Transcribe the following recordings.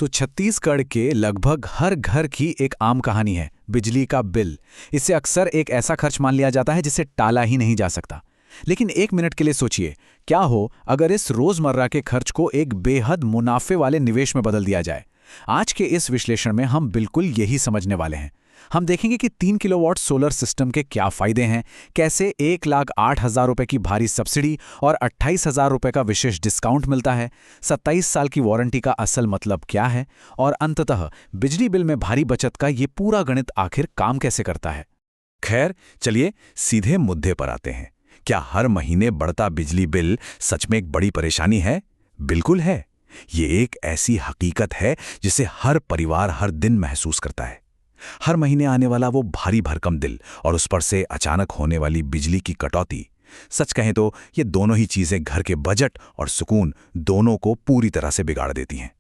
तो छत्तीसगढ़ के लगभग हर घर की एक आम कहानी है बिजली का बिल। इसे अक्सर एक ऐसा खर्च मान लिया जाता है जिसे टाला ही नहीं जा सकता। लेकिन एक मिनट के लिए सोचिए, क्या हो अगर इस रोजमर्रा के खर्च को एक बेहद मुनाफे वाले निवेश में बदल दिया जाए। आज के इस विश्लेषण में हम बिल्कुल यही समझने वाले हैं। हम देखेंगे कि 3 किलोवाट सोलर सिस्टम के क्या फायदे हैं, कैसे 1,08,000 रुपए की भारी सब्सिडी और 28,000 रुपए का विशेष डिस्काउंट मिलता है, 27 साल की वारंटी का असल मतलब क्या है, और अंततः बिजली बिल में भारी बचत का ये पूरा गणित आखिर काम कैसे करता है। खैर, चलिए सीधे मुद्दे पर आते हैं। क्या हर महीने बढ़ता बिजली बिल सच में एक बड़ी परेशानी है? बिल्कुल है। ये एक ऐसी हकीकत है जिसे हर परिवार हर दिन महसूस करता है। हर महीने आने वाला वो भारी भरकम बिल और उस पर से अचानक होने वाली बिजली की कटौती, सच कहें तो ये दोनों ही चीजें घर के बजट और सुकून दोनों को पूरी तरह से बिगाड़ देती हैं।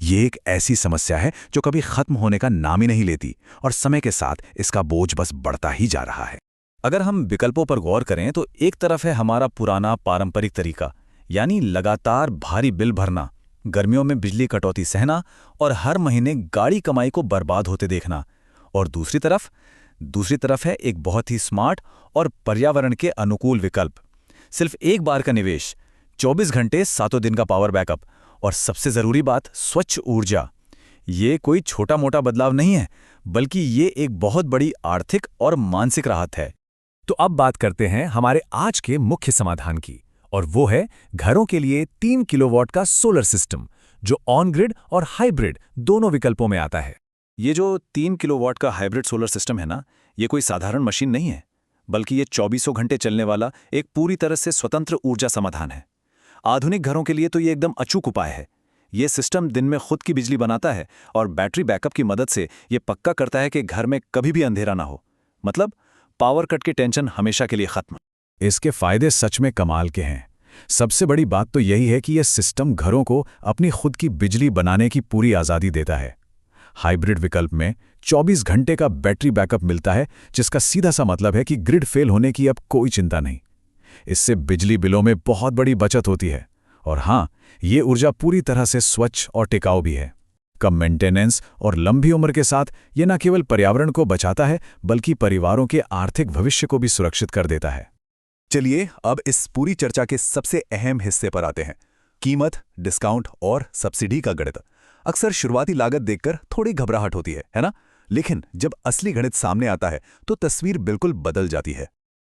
ये एक ऐसी समस्या है जो कभी खत्म होने का नाम ही नहीं लेती और समय के साथ इसका बोझ बस बढ़ता ही जा रहा है। अगर हम विकल्पों पर गौर करें तो एक तरफ है हमारा पुराना पारंपरिक तरीका, यानी लगातार भारी बिल भरना, गर्मियों में बिजली कटौती सहना और हर महीने गाड़ी कमाई को बर्बाद होते देखना। और दूसरी तरफ है एक बहुत ही स्मार्ट और पर्यावरण के अनुकूल विकल्प। सिर्फ एक बार का निवेश, 24 घंटे 7 दिन का पावर बैकअप और सबसे जरूरी बात, स्वच्छ ऊर्जा। ये कोई छोटा मोटा बदलाव नहीं है, बल्कि ये एक बहुत बड़ी आर्थिक और मानसिक राहत है। तो अब बात करते हैं हमारे आज के मुख्य समाधान की, और वो है घरों के लिए 3 किलोवाट का सोलर सिस्टम, जो ऑन ग्रिड और हाइब्रिड दोनों विकल्पों में आता है। ये जो 3 किलोवाट का हाइब्रिड सोलर सिस्टम है ना, ये कोई साधारण मशीन नहीं है, बल्कि ये 24 घंटे चलने वाला एक पूरी तरह से स्वतंत्र ऊर्जा समाधान है। आधुनिक घरों के लिए तो ये एकदम अचूक उपाय है। ये सिस्टम दिन में खुद की बिजली बनाता है और बैटरी बैकअप की मदद से ये पक्का करता है कि घर में कभी भी अंधेरा ना हो। मतलब पावर कट की टेंशन हमेशा के लिए खत्म। इसके फायदे सच में कमाल के हैं। सबसे बड़ी बात तो यही है कि यह सिस्टम घरों को अपनी खुद की बिजली बनाने की पूरी आज़ादी देता है। हाइब्रिड विकल्प में 24 घंटे का बैटरी बैकअप मिलता है, जिसका सीधा सा मतलब है कि ग्रिड फेल होने की अब कोई चिंता नहीं। इससे बिजली बिलों में बहुत बड़ी बचत होती है और हाँ, ये ऊर्जा पूरी तरह से स्वच्छ और टिकाऊ भी है। कम मेंटेनेंस और लंबी उम्र के साथ ये न केवल पर्यावरण को बचाता है, बल्कि परिवारों के आर्थिक भविष्य को भी सुरक्षित कर देता है। चलिए अब इस पूरी चर्चा के सबसे अहम हिस्से पर आते हैं, कीमत, डिस्काउंट और सब्सिडी का गणित। अक्सर शुरुआती लागत देखकर थोड़ी घबराहट होती है ना? लेकिन जब असली गणित सामने आता है तो तस्वीर बिल्कुल बदल जाती है।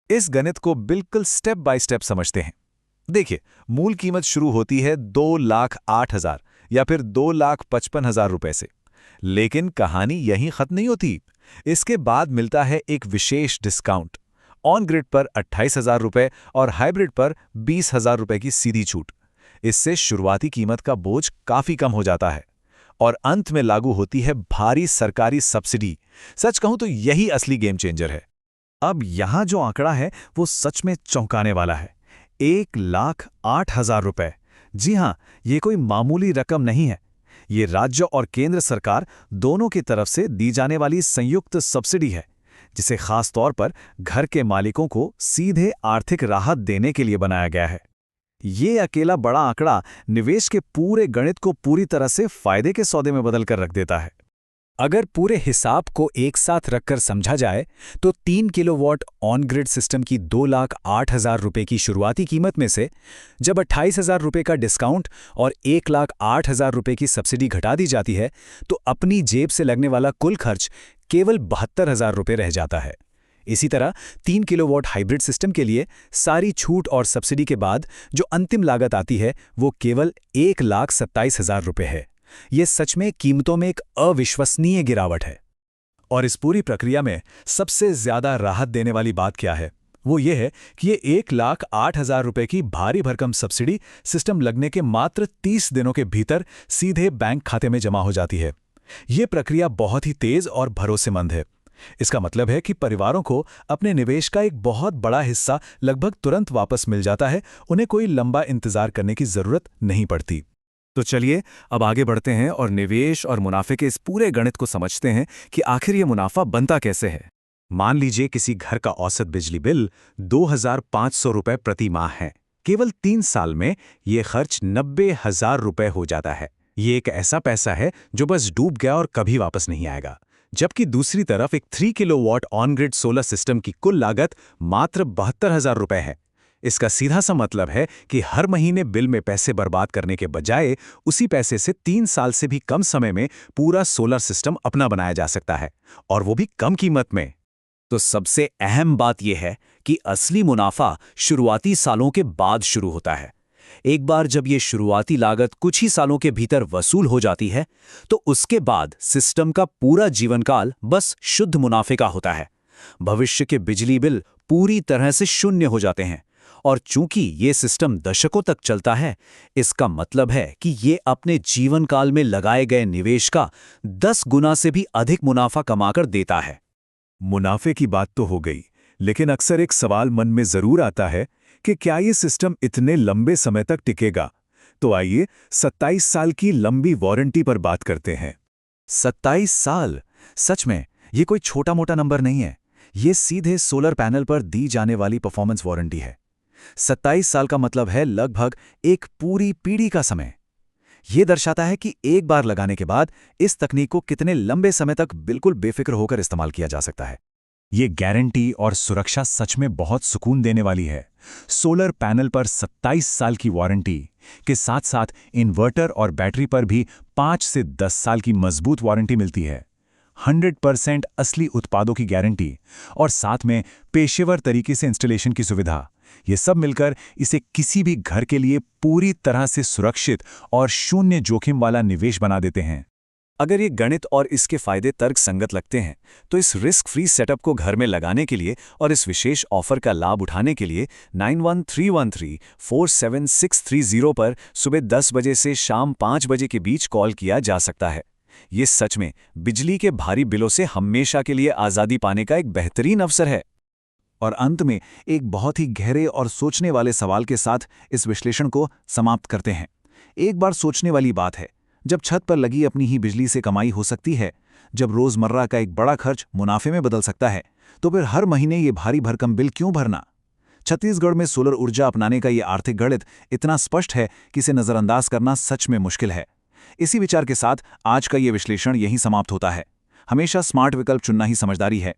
इस गणित को बिल्कुल स्टेप बाय स्टेप समझते हैं। देखिए, मूल कीमत शुरू होती है 2,08,000 या फिर 2,55,000 रुपए से। लेकिन कहानी यहीं खत्म नहीं होती। इसके बाद मिलता है एक विशेष डिस्काउंट। ऑन ग्रिड पर 28,000 रुपए और हाइब्रिड पर 20,000 रुपए की सीधी छूट। इससे शुरुआती कीमत का बोझ काफी कम हो जाता है और अंत में लागू होती है भारी सरकारी सब्सिडी। सच कहूं तो यही असली गेम चेंजर है। अब यहां जो आंकड़ा है वो सच में चौंकाने वाला है, 1,08,000 रुपए। जी हां, ये कोई मामूली रकम नहीं है। ये राज्य और केंद्र सरकार दोनों की तरफ से दी जाने वाली संयुक्त सब्सिडी है, जिसे खास तौर पर घर के मालिकों को सीधे आर्थिक राहत देने के लिए बनाया गया है। ये अकेला बड़ा आंकड़ा निवेश के पूरे गणित को पूरी तरह से फायदे के सौदे में बदल कर रख देता है। अगर पूरे हिसाब को एक साथ रखकर समझा जाए तो 3 किलोवाट ऑन ग्रिड सिस्टम की 2,08,000 रुपए की शुरुआती कीमत में से जब 28,000 रुपए का डिस्काउंट और 1,08,000 रुपए की सब्सिडी घटा दी जाती है तो अपनी जेब से लगने वाला कुल खर्च केवल 72,000 रुपए रह जाता है। इसी तरह 3 किलोवाट हाइब्रिड सिस्टम के लिए सारी छूट और सब्सिडी के बाद जो अंतिम लागत आती है वो केवल 1,27,000 रुपए है। ये सच में कीमतों में एक अविश्वसनीय गिरावट है। और इस पूरी प्रक्रिया में सबसे ज्यादा राहत देने वाली बात क्या है? वो ये है कि ये 1,08,000 रुपए की भारी भरकम सब्सिडी सिस्टम लगने के मात्र 30 दिनों के भीतर सीधे बैंक खाते में जमा हो जाती है। ये प्रक्रिया बहुत ही तेज और भरोसेमंद है। इसका मतलब है कि परिवारों को अपने निवेश का एक बहुत बड़ा हिस्सा लगभग तुरंत वापस मिल जाता है। उन्हें कोई लंबा इंतजार करने की जरूरत नहीं पड़ती। तो चलिए अब आगे बढ़ते हैं और निवेश और मुनाफे के इस पूरे गणित को समझते हैं कि आखिर ये मुनाफा बनता कैसे है। मान लीजिए किसी घर का औसत बिजली बिल 2,500 रुपए प्रति माह है। केवल 3 साल में ये खर्च 90,000 रुपए हो जाता है। ये एक ऐसा पैसा है जो बस डूब गया और कभी वापस नहीं आएगा। जबकि दूसरी तरफ एक 3 kilowatt on grid solar system की कुल लागत मात्र 72,000 रुपए है। इसका सीधा सा मतलब है कि हर महीने बिल में पैसे बर्बाद करने के बजाय उसी पैसे से 3 साल से भी कम समय में पूरा सोलर सिस्टम अपना बनाया जा सकता है, और वो भी कम कीमत में। तो सबसे अहम बात यह है कि असली मुनाफा शुरुआती सालों के बाद शुरू होता है। एक बार जब ये शुरुआती लागत कुछ ही सालों के भीतर वसूल हो जाती है, तो उसके बाद सिस्टम का पूरा जीवनकाल बस शुद्ध मुनाफे का होता है। भविष्य के बिजली बिल पूरी तरह से शून्य हो जाते हैं, और चूंकि ये सिस्टम दशकों तक चलता है, इसका मतलब है कि ये अपने जीवन काल में लगाए गए निवेश का 10 गुना से भी अधिक मुनाफा कमाकर देता है। मुनाफे की बात तो हो गई, लेकिन अक्सर एक सवाल मन में जरूर आता है कि क्या ये सिस्टम इतने लंबे समय तक टिकेगा? तो आइए 27 साल की लंबी वारंटी पर बात करते हैं। 27 साल! सच में ये कोई छोटा मोटा नंबर नहीं है। ये सीधे सोलर पैनल पर दी जाने वाली परफॉर्मेंस वारंटी है। 27 साल का मतलब है लगभग एक पूरी पीढ़ी का समय। ये दर्शाता है कि एक बार लगाने के बाद इस तकनीक को कितने लंबे समय तक बिल्कुल बेफिक्र होकर इस्तेमाल किया जा सकता है। ये गारंटी और सुरक्षा सच में बहुत सुकून देने वाली है। सोलर पैनल पर 27 साल की वारंटी के साथ साथ इन्वर्टर और बैटरी पर भी 5 से 10 साल की मजबूत वारंटी मिलती है। 100% असली उत्पादों की गारंटी और साथ में पेशेवर तरीके से इंस्टॉलेशन की सुविधा, ये सब मिलकर इसे किसी भी घर के लिए पूरी तरह से सुरक्षित और शून्य जोखिम वाला निवेश बना देते हैं। अगर ये गणित और इसके फायदे तर्क संगत लगते हैं, तो इस रिस्क फ्री सेटअप को घर में लगाने के लिए और इस विशेष ऑफर का लाभ उठाने के लिए 9131347630 पर सुबह 10 बजे से शाम 5 बजे के बीच कॉल किया जा सकता है। ये सच में बिजली के भारी बिलों से हमेशा के लिए आज़ादी पाने का एक बेहतरीन अवसर है। और अंत में एक बहुत ही गहरे और सोचने वाले सवाल के साथ इस विश्लेषण को समाप्त करते हैं। एक बार सोचने वाली बात है, जब छत पर लगी अपनी ही बिजली से कमाई हो सकती है, जब रोजमर्रा का एक बड़ा खर्च मुनाफे में बदल सकता है, तो फिर हर महीने ये भारी भरकम बिल क्यों भरना? छत्तीसगढ़ में सोलर ऊर्जा अपनाने का ये आर्थिक गणित इतना स्पष्ट है कि इसे नजरअंदाज करना सच में मुश्किल है। इसी विचार के साथ आज का ये विश्लेषण यहीं समाप्त होता है। हमेशा स्मार्ट विकल्प चुनना ही समझदारी है।